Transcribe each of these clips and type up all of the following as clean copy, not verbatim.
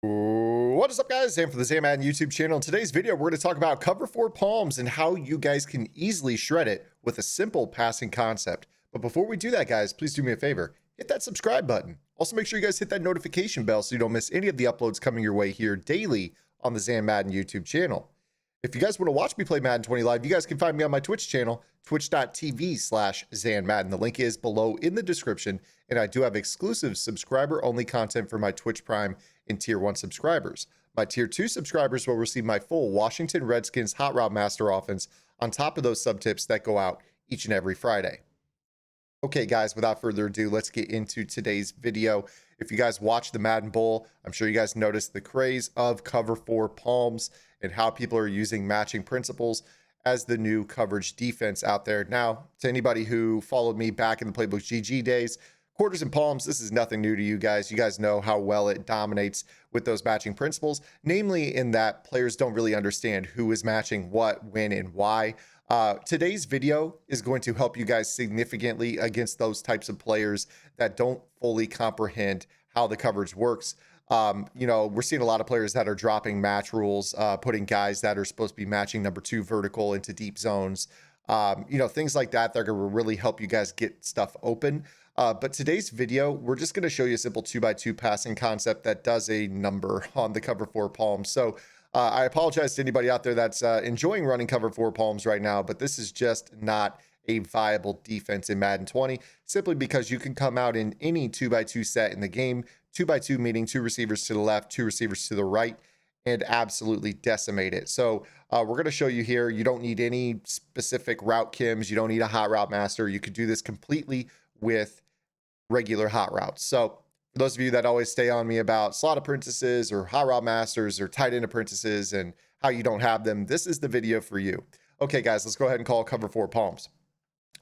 What is up, guys? Sam for the Madden YouTube channel. In today's video, we're going to talk about cover four palms and how you guys can easily shred it with a simple passing concept. But before we do that, guys, please do me a favor. Hit that subscribe button. Also, make sure you guys hit that notification bell so you don't miss any of the uploads coming your way here daily on the Madden YouTube channel. If you guys want to watch me play Madden 20 live, you guys can find me on my Twitch channel, twitch.tv/ZanMadden. The link is below in the description, and I do have exclusive subscriber-only content for my Twitch Prime and Tier 1 subscribers. My Tier 2 subscribers will receive my full Washington Redskins Hot Route Master offense on top of those sub-tips that go out each and every Friday. Okay, guys, without further ado, let's get into today's video. If you guys watch the Madden Bowl, I'm sure you guys noticed the craze of cover four palms and how people are using matching principles as the new coverage defense out there. Now, to anybody who followed me back in the Playbook GG days, quarters and palms, this is nothing new to you guys. You guys know how well it dominates with those matching principles, namely in that players don't really understand who is matching what, when, and why. Today's video is going to help you guys significantly against those types of players that don't fully comprehend how the coverage works. We're seeing a lot of players that are dropping match rules, putting guys that are supposed to be matching number 2 vertical into deep zones, things like that. They're going to really help you guys get stuff open. But today's video, we're just going to show you a simple 2x2 passing concept that does a number on the cover four palms. So I apologize to anybody out there that's enjoying running cover four palms right now, but this is just not a viable defense in Madden 20, simply because you can come out in any 2x2 set in the game, 2x2 meaning 2 receivers to the left, 2 receivers to the right, and absolutely decimate it. So we're going to show you here, you don't need any specific route kims, you don't need a hot route master, you could do this completely with regular hot routes. So for those of you that always stay on me about slot apprentices or hot route masters or tight end apprentices and how you don't have them, this is the video for you. Okay, guys, let's go ahead and call cover four palms.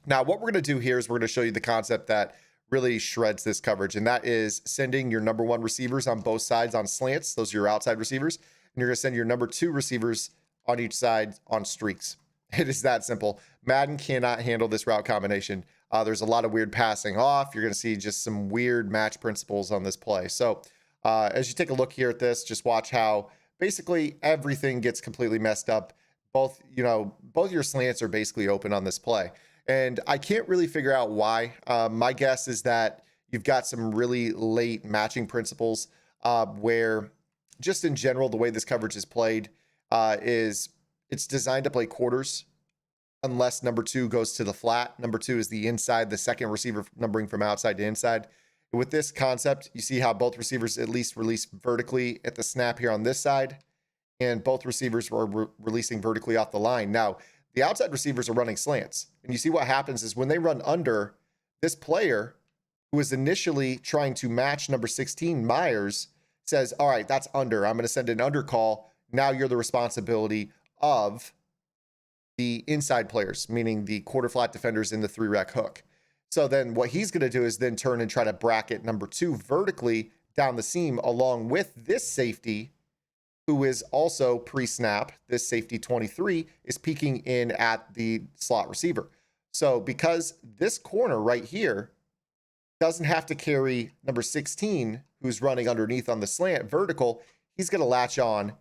Now, what we're going to do here is we're going to show you the concept that really shreds this coverage, and that is sending your number 1 receivers on both sides on slants. Those are your outside receivers. And you're going to send your number 2 receivers on each side on streaks. It is that simple. Madden cannot handle this route combination. There's a lot of weird passing off. You're going to see just some weird match principles on this play. So as you take a look here at this, just watch how basically everything gets completely messed up. Both your slants are basically open on this play. And I can't really figure out why. My guess is that you've got some really late matching principles where just in general, the way this coverage is played is it's designed to play quarters unless number 2 goes to the flat. Number 2 is the inside, the second receiver numbering from outside to inside. With this concept, you see how both receivers at least release vertically at the snap here on this side, and both receivers were releasing vertically off the line. Now, the outside receivers are running slants, and you see what happens is when they run under, this player who was initially trying to match number 16, Myers, says, all right, that's under. I'm going to send an under call. Now you're the responsibility of the inside players, meaning the quarter flat defenders in the 3-rec hook. So then what he's going to do is then turn and try to bracket number 2 vertically down the seam along with this safety, who is also pre-snap. This safety 23 is peeking in at the slot receiver. So because this corner right here doesn't have to carry number 16, who's running underneath on the slant vertical, he's going to latch on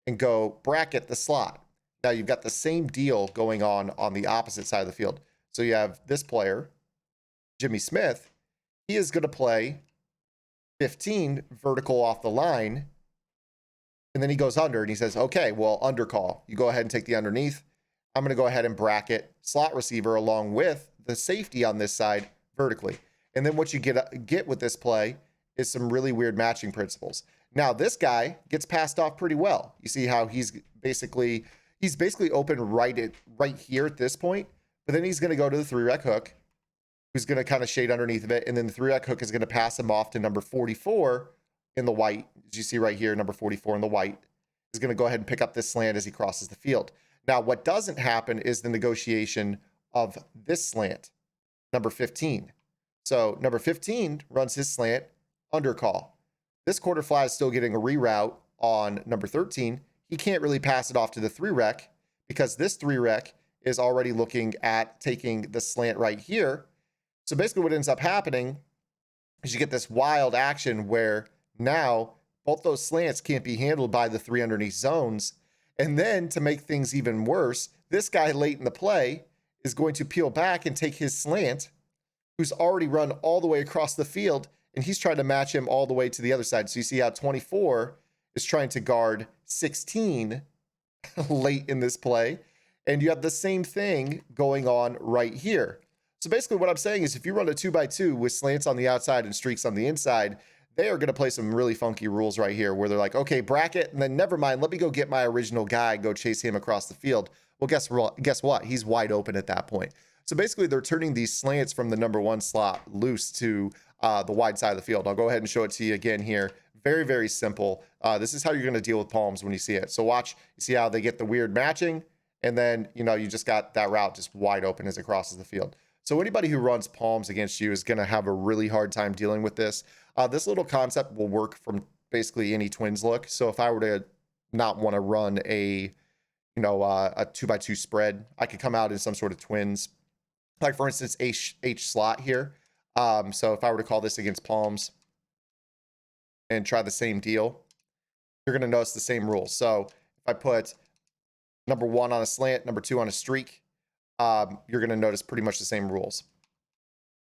and go bracket the slot. Now you've got the same deal going on the opposite side of the field. So you have this player, Jimmy Smith. He is going to play 15 vertical off the line. And then he goes under and he says, okay, well, under call. You go ahead and take the underneath. I'm going to go ahead and bracket slot receiver along with the safety on this side vertically. And then what you get with this play is some really weird matching principles. Now, this guy gets passed off pretty well. You see how he's basically open right here at this point, but then he's going to go to the 3-rec hook, who's going to kind of shade underneath of it. And then the 3-rec hook is going to pass him off to number 44 in the white. As you see right here, number 44 in the white is going to go ahead and pick up this slant as he crosses the field. Now, what doesn't happen is the negotiation of this slant, number 15. So number 15 runs his slant under call. This quarter flat is still getting a reroute on number 13. He can't really pass it off to the 3-rec because this 3-rec is already looking at taking the slant right here. So basically what ends up happening is you get this wild action where now both those slants can't be handled by the 3 underneath zones. And then to make things even worse, this guy late in the play is going to peel back and take his slant, who's already run all the way across the field, and he's trying to match him all the way to the other side. So you see how 24 is trying to guard 16 late in this play. And you have the same thing going on right here. So basically what I'm saying is if you run a 2x2 with slants on the outside and streaks on the inside, they are going to play some really funky rules right here where they're like, okay, bracket, and then never mind, let me go get my original guy, go chase him across the field. Well, guess what? He's wide open at that point. So basically they're turning these slants from the number 1 slot loose to the wide side of the field. I'll go ahead and show it to you again here. Very, very simple. This is how you're going to deal with palms when you see it. So watch, you see how they get the weird matching, and then, you know, you just got that route just wide open as it crosses the field. So anybody who runs palms against you is going to have a really hard time dealing with this. This little concept will work from basically any twins look. So if I were to not want to run a 2x2 spread, I could come out in some sort of twins, like for instance, H slot here. So if I were to call this against palms and try the same deal, you're going to notice the same rules. So if I put number 1 on a slant, number 2 on a streak, you're going to notice pretty much the same rules.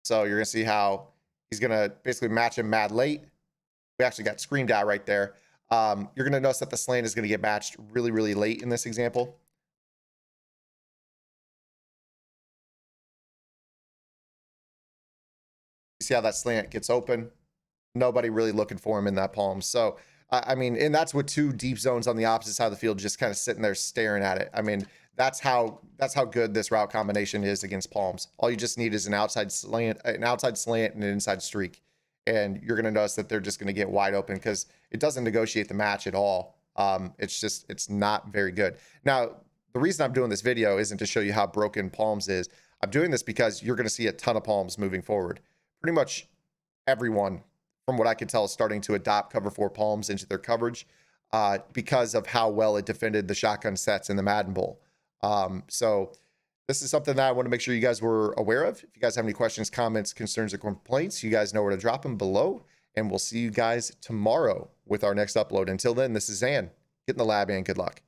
So you're going to see how he's going to basically match him mad late. We actually got screamed at right there. You're going to notice that the slant is going to get matched really, really late in this example. You see how that slant gets open? Nobody really looking for him in that palm. So, I mean, and that's with 2 deep zones on the opposite side of the field just kind of sitting there staring at it. I mean, that's how good this route combination is against palms. All you just need is an outside slant and an inside streak. And you're going to notice that they're just going to get wide open because it doesn't negotiate the match at all. It's not very good. Now, the reason I'm doing this video isn't to show you how broken palms is. I'm doing this because you're going to see a ton of palms moving forward. Pretty much everyone, from what I can tell, is starting to adopt cover 4 palms into their coverage because of how well it defended the shotgun sets in the Madden Bowl. So this is something that I want to make sure you guys were aware of. If you guys have any questions, comments, concerns, or complaints, you guys know where to drop them below. And we'll see you guys tomorrow with our next upload. Until then, this is Zan. Get in the lab and good luck.